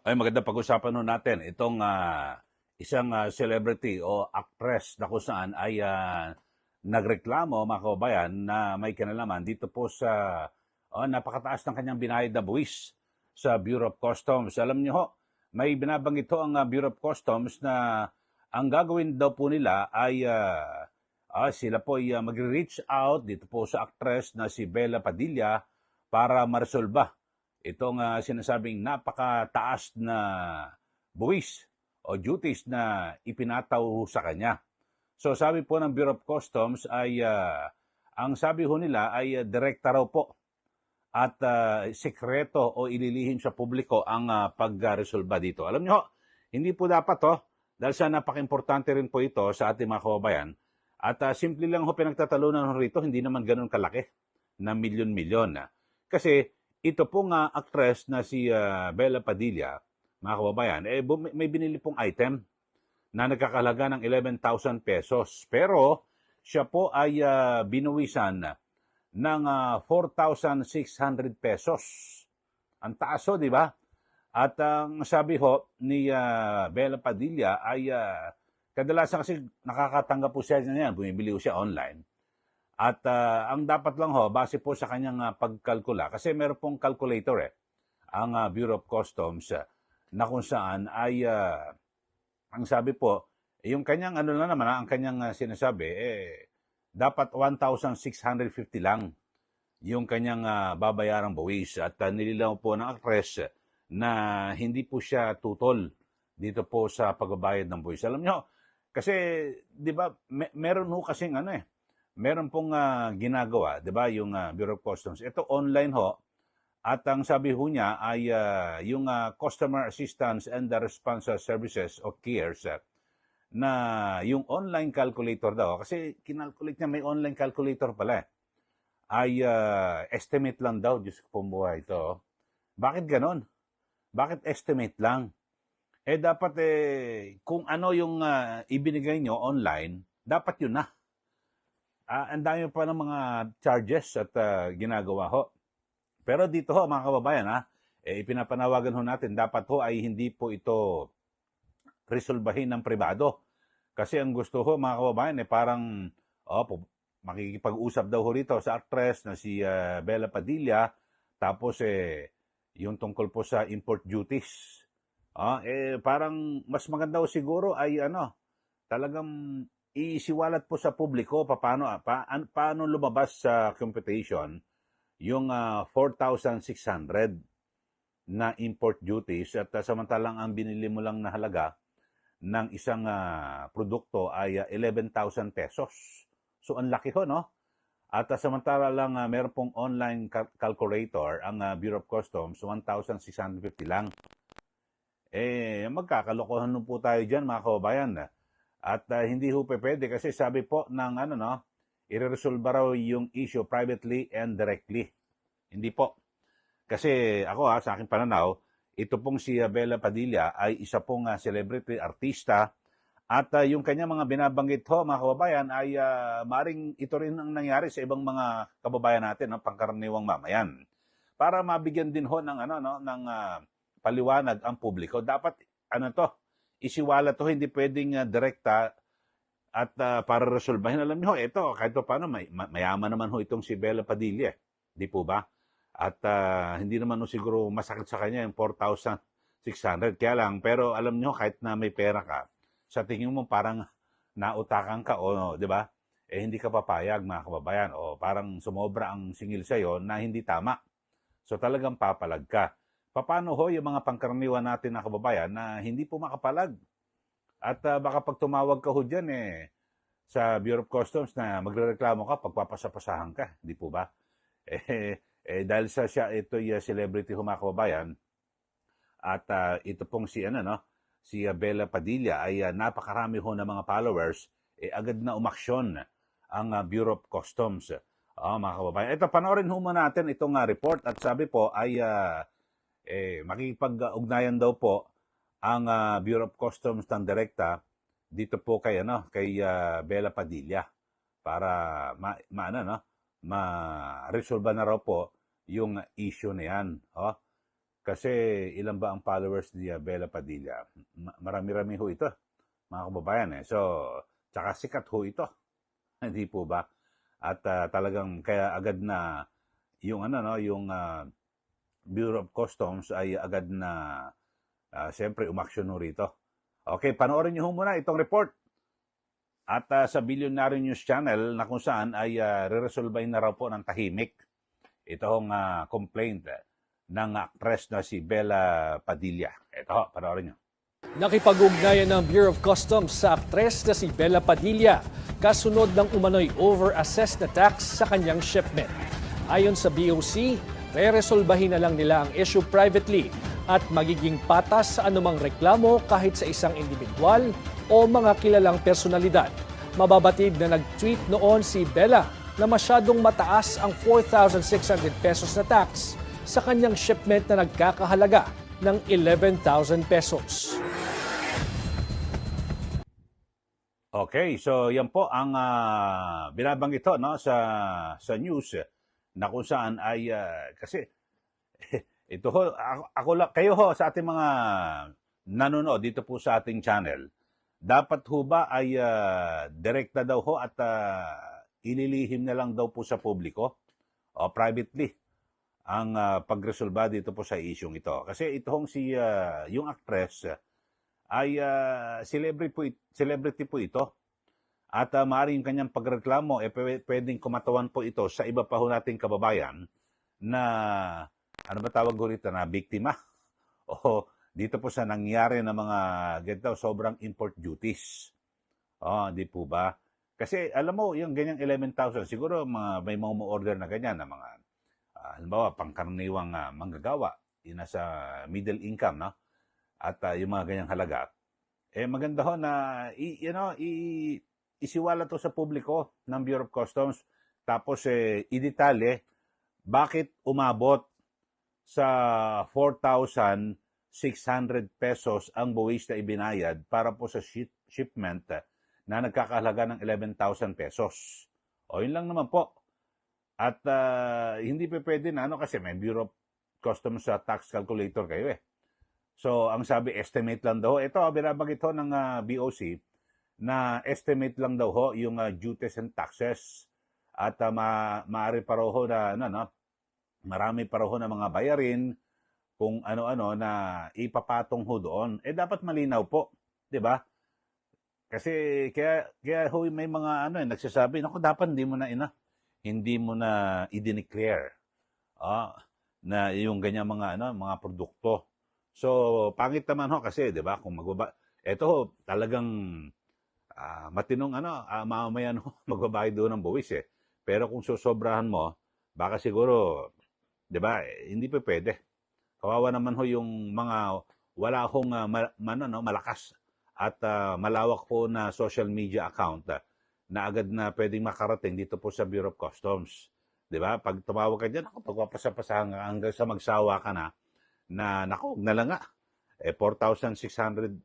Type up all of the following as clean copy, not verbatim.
Ay maganda pag-usapan nun natin itong isang celebrity o actress na kung saan ay nagreklamo mga kababayan na may kinalaman dito po sa napakataas ng kanyang binayad na buwis sa Bureau of Customs. Alam niyo ho, may binabanggit ho ang Bureau of Customs na ang gagawin daw po nila ay sila po ay magre-reach out dito po sa actress na si Bella Padilla para maresolba itong sinasabing napakataas na buwis o duties na ipinataw sa kanya. So sabi po ng Bureau of Customs ay ang sabi ho nila ay direkta raw po at sekreto o ililihim sa publiko ang pagresolba dito. Alam niyo, hindi po dapat dahil sa napaka-importante rin po ito sa ating mga kababayan. At simple lang ho pinagtatalunan rito, hindi naman ganun kalaki na milyon-milyon. Kasi ito pong actress na si Bella Padilla, mga kababayan, may binili pong item na nagkakalaga ng 11,000 pesos. Pero siya po ay binuwisan ng 4,600 pesos. Ang taas ho, di ba? At ang sabi ho ni Bella Padilla ay kadalasan kasi nakakatanggap po siya niyan, bumibili po siya online. At ang dapat lang ho, base po sa kanyang pagkalkula, kasi meron pong calculator ang Bureau of Customs na kung saan ay, ang sabi po, yung kanyang ano lang naman, ang kanyang sinasabi, dapat 1,650 lang yung kanyang babayarang buwis. At nililaw po ng actress na hindi po siya tutol dito po sa pagbabayad ng buwis. Alam nyo, kasi, di ba, meron ho kasing meron pong ginagawa, 'di ba, yung Bureau of Customs. Ito online ho at ang sabi ho niya ay yung Customer Assistance and the Response Services o CARES na yung online calculator daw kasi kinalculate niya may online calculator pala ay estimate lang daw, Diyos ko pong buhay ito. Bakit ganon? Bakit estimate lang? Dapat kung ano yung ibinigay nyo online, dapat yun na. Ang dami pa ng mga charges at ginagawa ho. Pero dito ho, mga kababayan, ipinapanawagan ho natin, dapat ho ay hindi po ito resolbahin ng pribado. Kasi ang gusto ho, mga kababayan, parang makikipag-usap daw ho rito sa actress na si Bella Padilla, tapos yung tungkol po sa import duties. Parang mas maganda ho siguro ay talagang isiwalat po sa publiko paano lumabas sa computation yung 4,600 na import duties at samantalang ang binili mo lang na halaga ng isang produkto ay 11,000 pesos. So ang laki ho, no? At samantala lang meron pong online calculator ang Bureau of Customs, 1,650 lang. Magkakalokohan po tayo dyan, mga kababayan. At hindi ho pwede kasi sabi po ng ireresolba raw yung issue privately and directly. Hindi po. Kasi ako sa aking pananaw, ito pong si Bella Padilla ay isa pong celebrity artista at yung kanya mga binabanggit ho, mga kababayan, ay maring ito rin ang nangyari sa ibang mga kababayan natin, pangkaraniwang mamayan. Para mabigyan din ho ng ng paliwanag ang publiko, dapat isiwala to, hindi pwedeng direkta at para resolbahin. Alam niyo, ito, kahit pa paano, mayaman naman ho itong si Bella Padilla. Di po ba? At hindi naman ho siguro masakit sa kanya yung 4,600. Kaya lang, pero alam niyo, kahit na may pera ka, sa tingin mo parang nautakan ka o, di ba? Hindi ka papayag, mga kababayan. O parang sumobra ang singil sa'yo na hindi tama. So talagang papalag ka. Paano ho yung mga pangkaraniwan natin na kababayan na hindi po makapalag? At baka pag tumawag ka ho dyan sa Bureau of Customs na magrereklamo ka, pagpapasapasahan ka, di po ba? Dahil sa siya, ito yung celebrity ho, mga kababayan, at ito pong si Bella Padilla ay napakarami ho ng mga followers, agad na umaksyon ang Bureau of Customs. Mga kababayan. Ito, panoorin ho muna natin itong report at sabi po ay makikipag-ugnayan daw po ang Bureau of Customs ng direkta dito po kay Bella Padilla para ma-resolve na raw po yung issue na yan. Kasi ilan ba ang followers ni Bella Padilla? Marami-rami ho ito, mga kababayan eh. So, tsaka sikat ho ito. Hindi po ba? At talagang kaya agad na yung ano no, yung Bureau of Customs ay agad na siyempre umaksyon ho rito. Okay, panoorin niyo ho muna itong report. At sa Billionaire News Channel na kung saan ay re-resolbahin na raw po ng tahimik itong complaint ng actress na si Bella Padilla. Ito ho, panoorin niyo. Nakipag-ugnayan ng Bureau of Customs sa aktres na si Bella Padilla kasunod ng umano'y over-assessed na tax sa kanyang shipment. Ayon sa BOC, re-resolbahin na lang nila ang issue privately at magiging patas sa anumang reklamo kahit sa isang individual o mga kilalang personalidad. Mababatid na nag-tweet noon si Bella na masyadong mataas ang 4,600 pesos na tax sa kanyang shipment na nagkakahalaga ng 11,000 pesos. Okay, so yan po ang binabanggit ito no, sa news na kung saan ay kasi ito ho, ako lang, kayo ho sa ating mga nanonood dito po sa ating channel, dapat ho ba ay direkta daw ho at ililihim na lang daw po sa publiko o privately ang pagresolba dito po sa isyong ito. Kasi itong si yung actress ay celebrity po ito. At maaaring yung kanyang pagreklamo, pwedeng kumatawan po ito sa iba pa ho nating kababayan na, ano ba tawag ko rito, na biktima? O dito po sa nangyari na mga ganito, sobrang import duties. Di po ba? Kasi alam mo, yung ganyang 11,000, siguro may mga order na ganyan na mga, halimbawa, pangkaraniwang manggagawa, yun nasa middle income, no? At yung mga ganyang halaga, maganda ho na isiwala to sa publiko ng Bureau of Customs, tapos idetalye bakit umabot sa 4,600 pesos ang buwis na ibinayad para po sa shipment na nagkakahalaga ng 11,000 pesos. O yun lang naman po. At hindi pa pwede na kasi may Bureau of Customs sa tax calculator kayo eh. So, ang sabi, estimate lang daw. Ito, binabanggit ho ng BOC na estimate lang daw ho yung duties and taxes. At maaari pa raw ho na, marami pa raw ho na mga bayarin kung ano-ano na ipapatong ho doon. Dapat malinaw po, di ba? Kasi kaya ho may mga nagsasabi, naku, dapat hindi mo na i-declare na yung ganyan mga produkto. So, pangit naman ho kasi, di ba, kung ito ho, talagang matinong mamamayan ho, magbabayad doon ng buwis eh. Pero kung susobrahan mo, baka siguro, di ba, hindi pa pwede. Kawawa naman ho yung mga wala hong malakas at malawak po na social media account na agad na pwedeng makarating dito po sa Bureau of Customs. Di ba? Pag tumawag ka dyan, pagpapasapasahan hanggang sa magsawa ka na naku, na lang nga. 4,650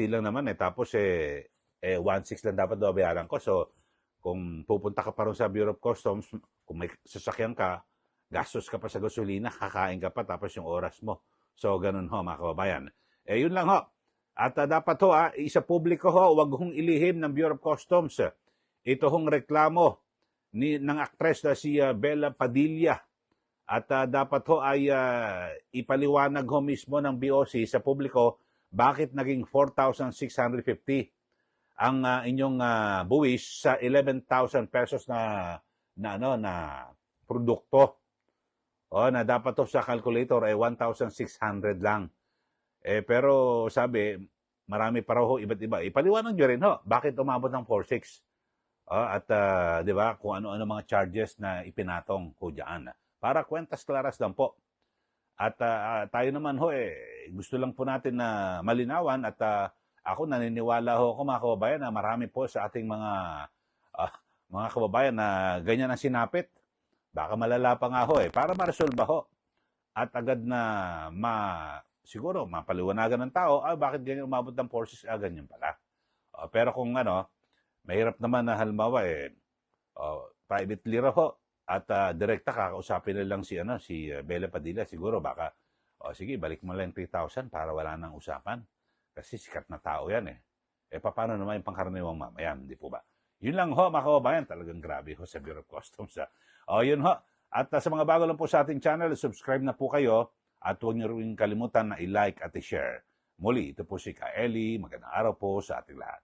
lang naman tapos 1,600 lang dapat babayaran ko. So, kung pupunta ka pa rin sa Bureau of Customs, kung may sasakyan ka, gastos ka pa sa gasolina, kakain ka pa, tapos yung oras mo. So, ganun ho, mga kababayan. Yun lang ho. At dapat ho, isa publiko ho, wag hong ilihim ng Bureau of Customs. Ito hong reklamo ng actress na si Bella Padilla. At dapat ho ay ipaliwanag ho mismo ng BOC sa publiko bakit naging 4,650 ang inyong buwis sa 11,000 pesos na produkto. Na dapat ho sa calculator ay 1,600 lang. Pero sabi, marami pa raw ho iba't iba. Ipaliwanag nyo rin ho, bakit umabot ng 4,600? At di ba, kung ano-ano mga charges na ipinatong ho dyan. Para kwentas klaras lang po. At tayo naman ho, gusto lang po natin na malinawan at ako naniniwala ho ako mga kababayan na marami po sa ating mga kababayan na ganyan ang sinapit. Baka malala pa nga ho para ma-resolve ho. At agad na siguro mapaliwanagan ng tao, bakit ganyan umabot ng forces? Ganyan pala. Pero kung mahirap naman na halimbawa privately raw ho, at direkta kakausapin na lang si Bella Padilla, siguro baka O sige, balik mo lang 3,000 para wala nang usapan. Kasi sikat na tao yan eh. Paano naman yung pangkaraniwang mamayan, di po ba? Yun lang ho, mga kababayan. Talagang grabe ho sa Bureau of Customs. Yun ho. At sa mga bago lang po sa ating channel, subscribe na po kayo. At huwag niyo rin kalimutan na i-like at i-share. Muli, ito po si Ka Eli. Magandang araw po sa ating lahat.